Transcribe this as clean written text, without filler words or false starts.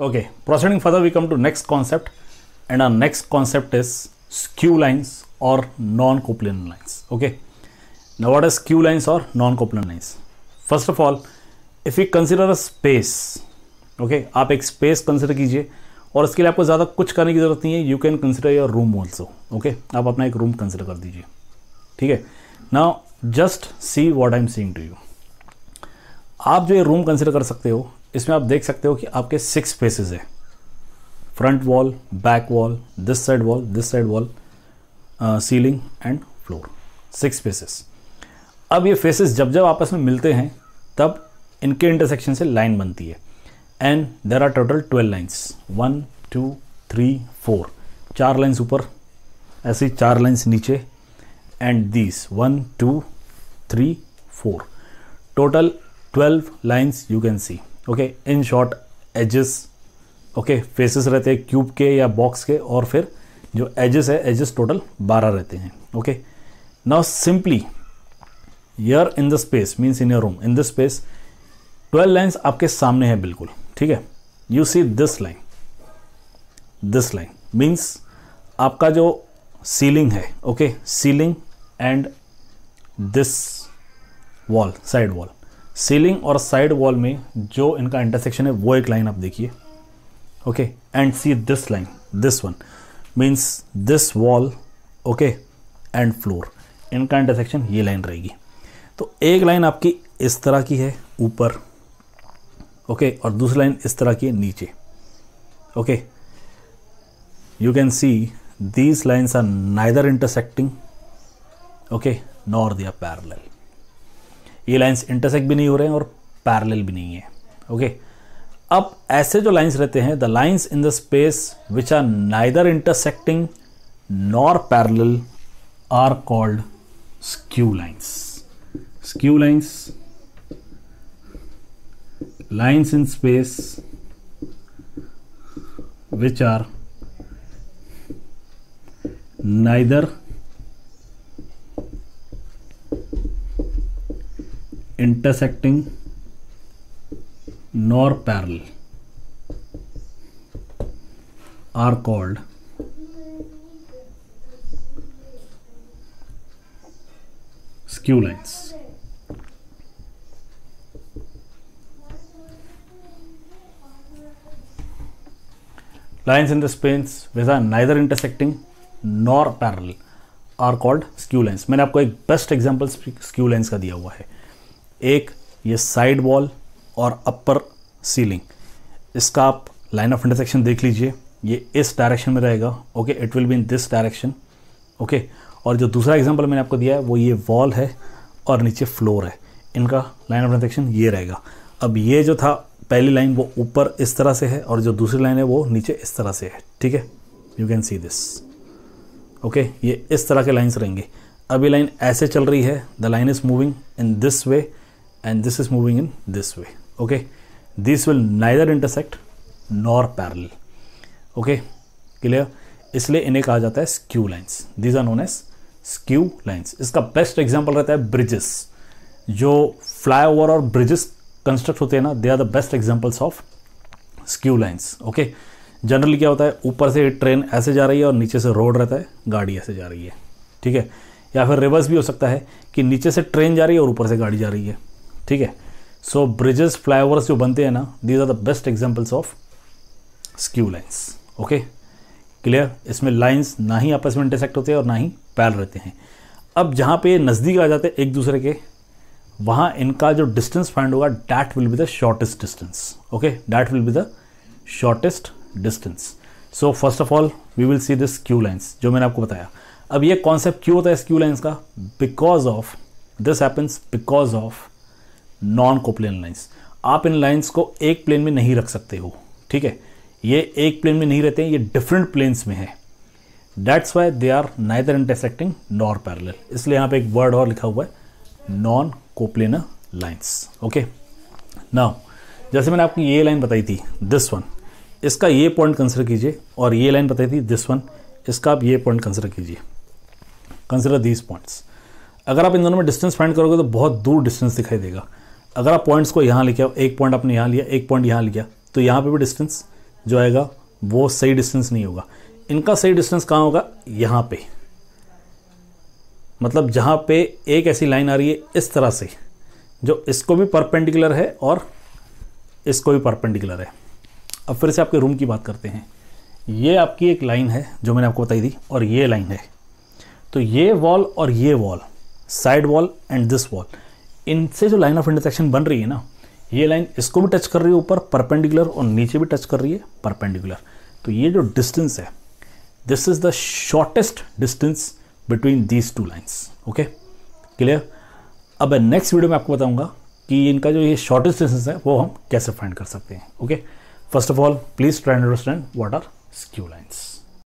Okay, proceeding further, we come to next concept, and our next concept is skew lines or non-coplanar lines. Okay, now what is skew lines or non-coplanar lines? First of all, if we consider a space, okay, आप एक space consider कीजिए और इसके लिए आपको ज़्यादा कुछ करने की ज़रूरत नहीं है. You can consider your room also. Okay, आप अपना एक रूम कंसिडर कर दीजिए. ठीक है, now just see what I am saying to you. आप जो ये रूम कंसिडर कर सकते हो, इसमें आप देख सकते हो कि आपके 6 फेसेस है. Front wall, back wall, this side wall, ceiling and floor. 6 faces. अब ये फेसेस जब जब आपस में मिलते हैं तब इनके इंटरसेक्शन से लाइन बनती है. And there are total 12 lines. 1 2 3 4. 4 lines ऊपर, ऐसी 4 लाइन्स नीचे, and these 1 2 3 4. Total 12 lines you can see. Okay, in short edges, okay, faces रहते हैं क्यूब के या बॉक्स के, और फिर जो एजेस है, एजेस टोटल 12 रहते हैं. Okay, now simply here in the space means in your room, in the space 12 lines आपके सामने है बिल्कुल. ठीक है, you see this line means आपका जो सीलिंग है. Okay, ceiling and this wall, side wall. Ceiling और साइड वॉल में जो इनका इंटरसेक्शन है वो एक लाइन आप देखिए. Okay, and see this line, this one means this wall, okay, and floor. इनका इंटरसेक्शन ये लाइन रहेगी. तो एक लाइन आपकी इस तरह की है ऊपर, ओके, और दूसरी लाइन इस तरह की है नीचे. Okay, you can see these lines are neither intersecting, okay, nor they are parallel. ये लाइन्स इंटरसेक्ट भी नहीं हो रहे हैं और पैरेलल भी नहीं है. ओके, अब ऐसे जो लाइन्स रहते हैं, the lines in the space which are neither intersecting nor parallel are called skew lines. Skew lines, lines in space which are neither intersecting nor parallel are called skew lines. Lines in the space which are neither intersecting nor parallel are called skew lines. मैंने आपको एक best example skew lines का दिया हुआ है. एक ये side wall और अपर सीलिंग, इसका आप लाइन ऑफ इंटरसेक्शन देख लीजिए. ये इस डायरेक्शन में रहेगा. Okay, it will be in this direction. Okay, और जो दूसरा एग्जांपल मैंने आपको दिया है वो ये वॉल है और नीचे फ्लोर है. इनका लाइन ऑफ इंटरसेक्शन ये रहेगा. अब ये जो था पहली लाइन वो ऊपर इस तरह से है और जो दूसरी लाइन है वो नीचे इस तरह से है. ठीक है, you can see this. Okay, ये इस तरह के लाइन्स रहेंगे. अब ये लाइन ऐसे चल रही है, the line is moving in this way and this is moving in this way. Okay, this will neither intersect nor parallel. Okay, clear. इसलिए इन्हें कहा जाता है skew lines. These are known as skew lines. इसका best example रहता है bridges. जो flyover और ब्रिजेस कंस्ट्रक्ट होते हैं ना, they are the best examples of skew lines. Okay, generally क्या होता है, ऊपर से ट्रेन ऐसे जा रही है और नीचे से रोड रहता है, गाड़ी ऐसे जा रही है. ठीक है, या फिर रिवर्स भी हो सकता है कि नीचे से ट्रेन जा रही है और ऊपर से गाड़ी जा रही है. ठीक है, सो ब्रिजेस, फ्लाईओवर्स जो बनते हैं ना, these are the best examples of skew lines. Okay, clear. इसमें लाइन्स ना ही आपस में इंटरसेक्ट होते हैं और ना ही पैरेलल रहते हैं. अब जहाँ पे नज़दीक आ जाते हैं एक दूसरे के, वहाँ इनका जो डिस्टेंस फाइंड होगा, that will be the shortest distance. Okay, that will be the shortest distance. So first of all we will see this skew lines जो मैंने आपको बताया. अब ये कॉन्सेप्ट क्यों होता है स्क्यू लाइन्स का? Because of this happens because of non coplanar lines. आप इन लाइन्स को एक प्लेन में नहीं रख सकते हो. ठीक है, ये एक प्लेन में नहीं रहते हैं, ये डिफरेंट प्लेन्स में है. That's why they are neither intersecting nor parallel. इसलिए यहाँ पे एक वर्ड और लिखा हुआ है, non coplanar lines. Okay, now जैसे मैंने आपको ये लाइन बताई थी, दिस वन, इसका ये पॉइंट कंसिडर कीजिए, और ये लाइन बताई थी दिस वन, इसका आप ये पॉइंट कंसिडर कीजिए. Consider these points. अगर आप इन दोनों में डिस्टेंस फाइंड करोगे तो बहुत दूर डिस्टेंस दिखाई देगा. अगर आप पॉइंट्स को यहाँ लेके आओ, एक पॉइंट आपने यहाँ लिया, एक पॉइंट यहाँ लिया, तो यहाँ पे भी डिस्टेंस जो आएगा वो सही डिस्टेंस नहीं होगा। इनका सही डिस्टेंस कहाँ होगा, यहाँ पे, मतलब जहाँ पे एक ऐसी लाइन आ रही है इस तरह से जो इसको भी परपेंडिकुलर है और इसको भी परपेंडिकुलर है। अब फिर से आपके रूम की बात करते हैं। ये आपकी एक लाइन है जो मैंने आपको बताई थी और ये लाइन है। तो ये वॉल और ये wall, side wall and this wall, इनसे जो लाइन ऑफ इंटरसेक्शन बन रही है ना, ये लाइन इसको भी टच कर रही है ऊपर परपेंडिकुलर और नीचे भी टच कर रही है परपेंडिकुलर। तो ये जो डिस्टेंस है, this is the shortest distance between these two lines. Okay, clear. अब नेक्स्ट वीडियो में आपको बताऊंगा कि इनका जो ये शॉर्टेस्ट डिस्टेंस है वो हम कैसे फाइंड कर सकते हैं। Okay, first of all please try and understand what are skew lines.